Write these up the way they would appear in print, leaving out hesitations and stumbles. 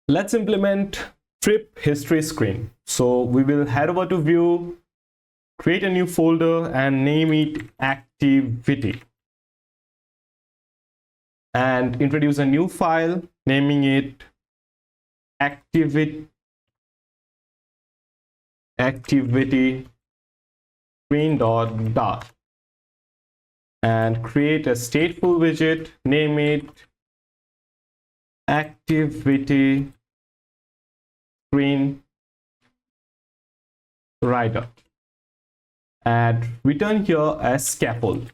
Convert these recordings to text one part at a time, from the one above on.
Let's implement trip history screen. So we will head over to view, create a new folder and name it activity, and introduce a new file naming it activity screen.dart, and create a stateful widget, name it activity screen rider, and return here as scaffold.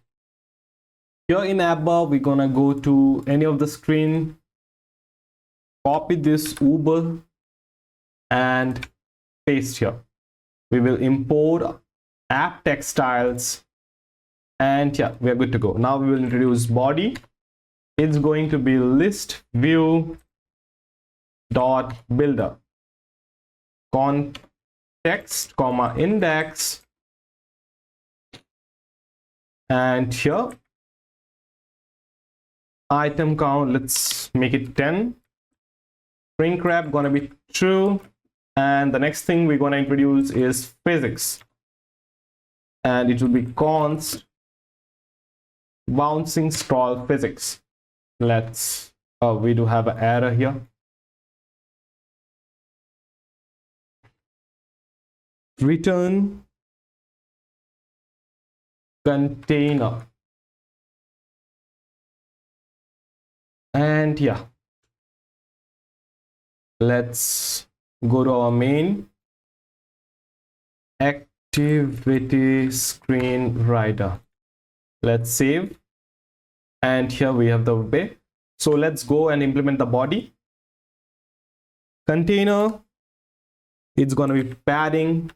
Here in app bar, we're gonna go to any of the screen, copy this Uber and paste here. We will import app textiles, and yeah, we are good to go. Now we will introduce body. It's going to be list view dot builder context comma index, and here item count, let's make it 10. String wrap gonna be true, and the next thing we're gonna introduce is physics, and it will be const bouncing scroll physics. Let's we do have an error here. Return container, and yeah, let's go to our main activity screen rider. Let's save, and here we have the way. So let's go and implement the body. Container, it's going to be padding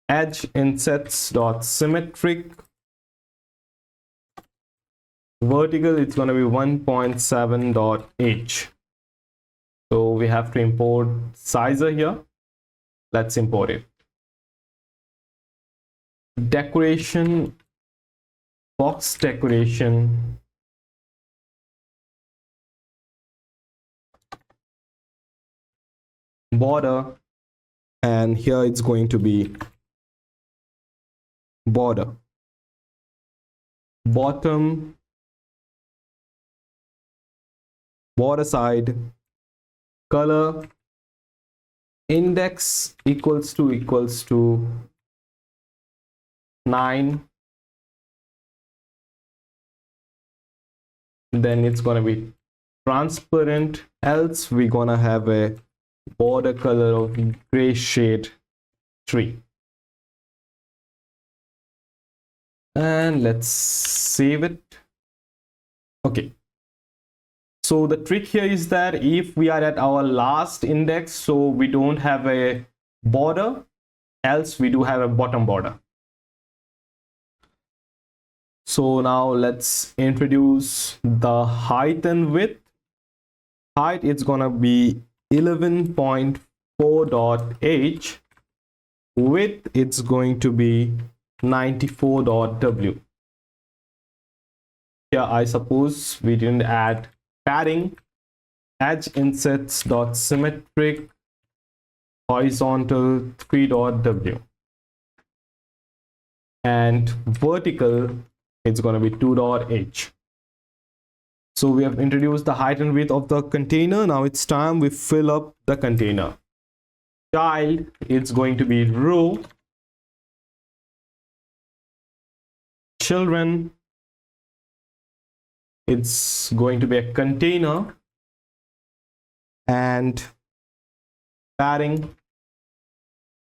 edge insets dot symmetric, vertical it's going to be 1.7.h. so we have to import sizer here. Let's import it. Decoration, box decoration, border, and here it's going to be border, bottom, border side, color, index equals to 9, then it's gonna be transparent, else we're gonna have a border color of gray shade 3. And let's save it. Okay, so the trick here is that if we are at our last index, so we don't have a border, else we do have a bottom border. So now let's introduce the height and width. Height is gonna be 11.4.h, width it's going to be 94.w. Here I suppose we didn't add padding, edge insets dot symmetric horizontal 3.w, and vertical it's going to be 2.h. So we have introduced the height and width of the container. Now it's time we fill up the container. Child, it's going to be row. Children, it's going to be a container, and padding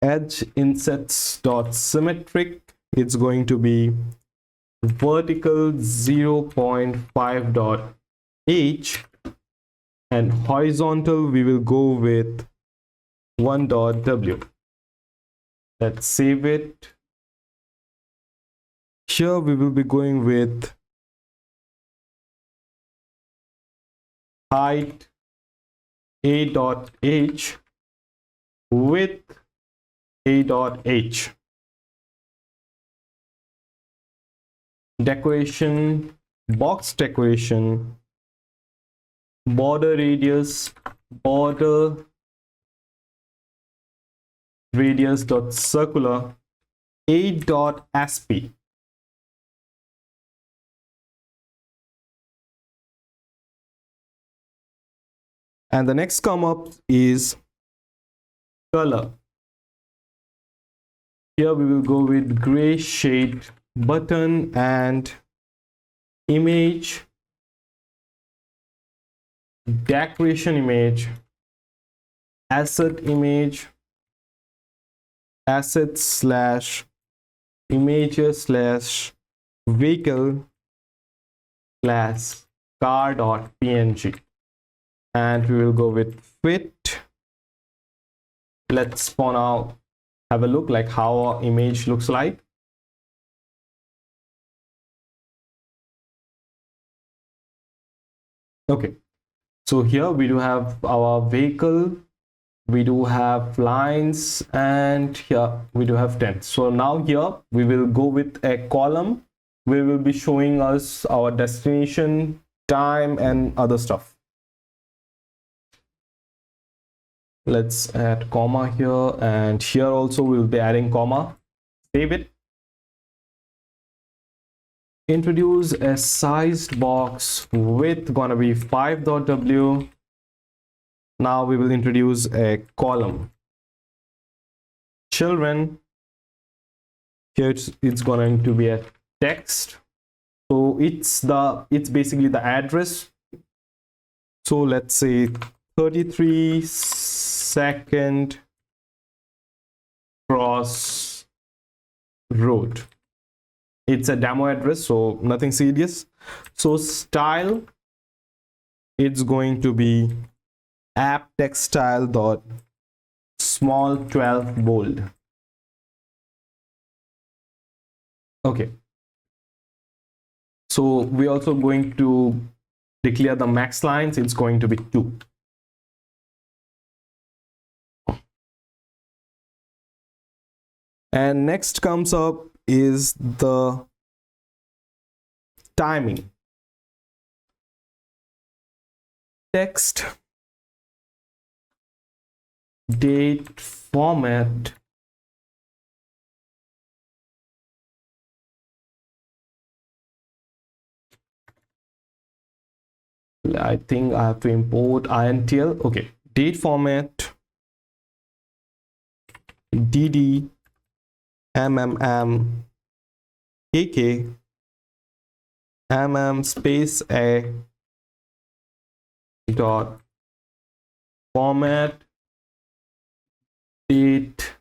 edge insets dot symmetric, it's going to be vertical 0.5.h, and horizontal we will go with 1.w. Let's save it. Here we will be going with height a.h, width a.h. Decoration, box decoration, border radius border radius dot circular 8 dot asp. And the next come up is color. Here we will go with gray shade button and image decoration image asset image asset slash images slash vehicle slash car.png, and we will go with fit. Let's for now have a look like how our image looks like. Okay, so here we do have our vehicle, we do have lines, and here we do have tents. So now here we will go with a column. We will be showing us our destination, time, and other stuff. Let's add comma here, and here also we'll be adding comma. Save it. Introduce a sized box with gonna be 5.w. Now we will introduce a column. Children. Here it's going to be a text. So it's basically the address. So let's say 33 Cross Road. It's a demo address, so nothing serious. So style, it's going to be app text style dot small 12 bold. Okay, so we're also going to declare the max lines. It's going to be 2. And next comes up is the timing. Text date format I think I have to import intl. Okay, date format dd kk space a dot format date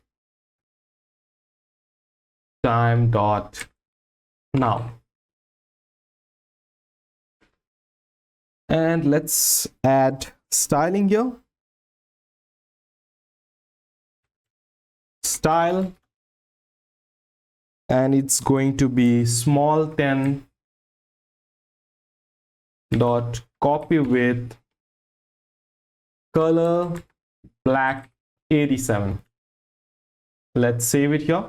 time dot now. And let's add styling here. Style, and it's going to be small 10 dot copy with color black 87. Let's save it here.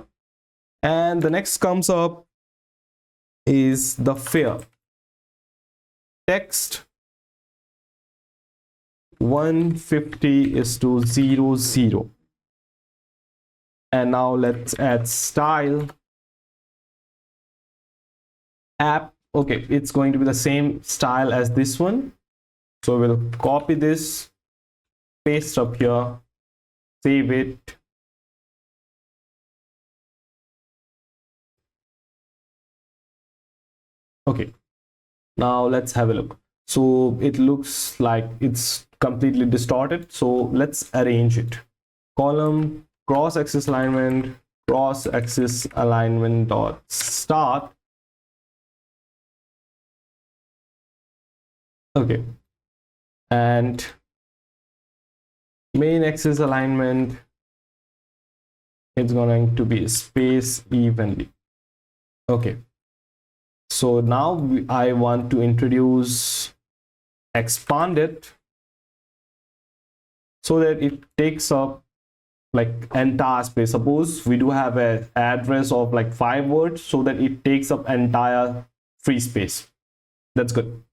And the next comes up is the fare. Text 150:00. And now let's add style app. Okay, it's going to be the same style as this one, so we'll copy this, paste up here, save it. Okay, now let's have a look. So it looks like it's completely distorted, so let's arrange it. Column cross-axis alignment dot start. Okay, and main axis alignment, it's going to be spaced evenly. Okay, so now I want to expand it so that it takes up like entire space. Suppose we do have an address of like 5 words, so that it takes up entire free space. That's good.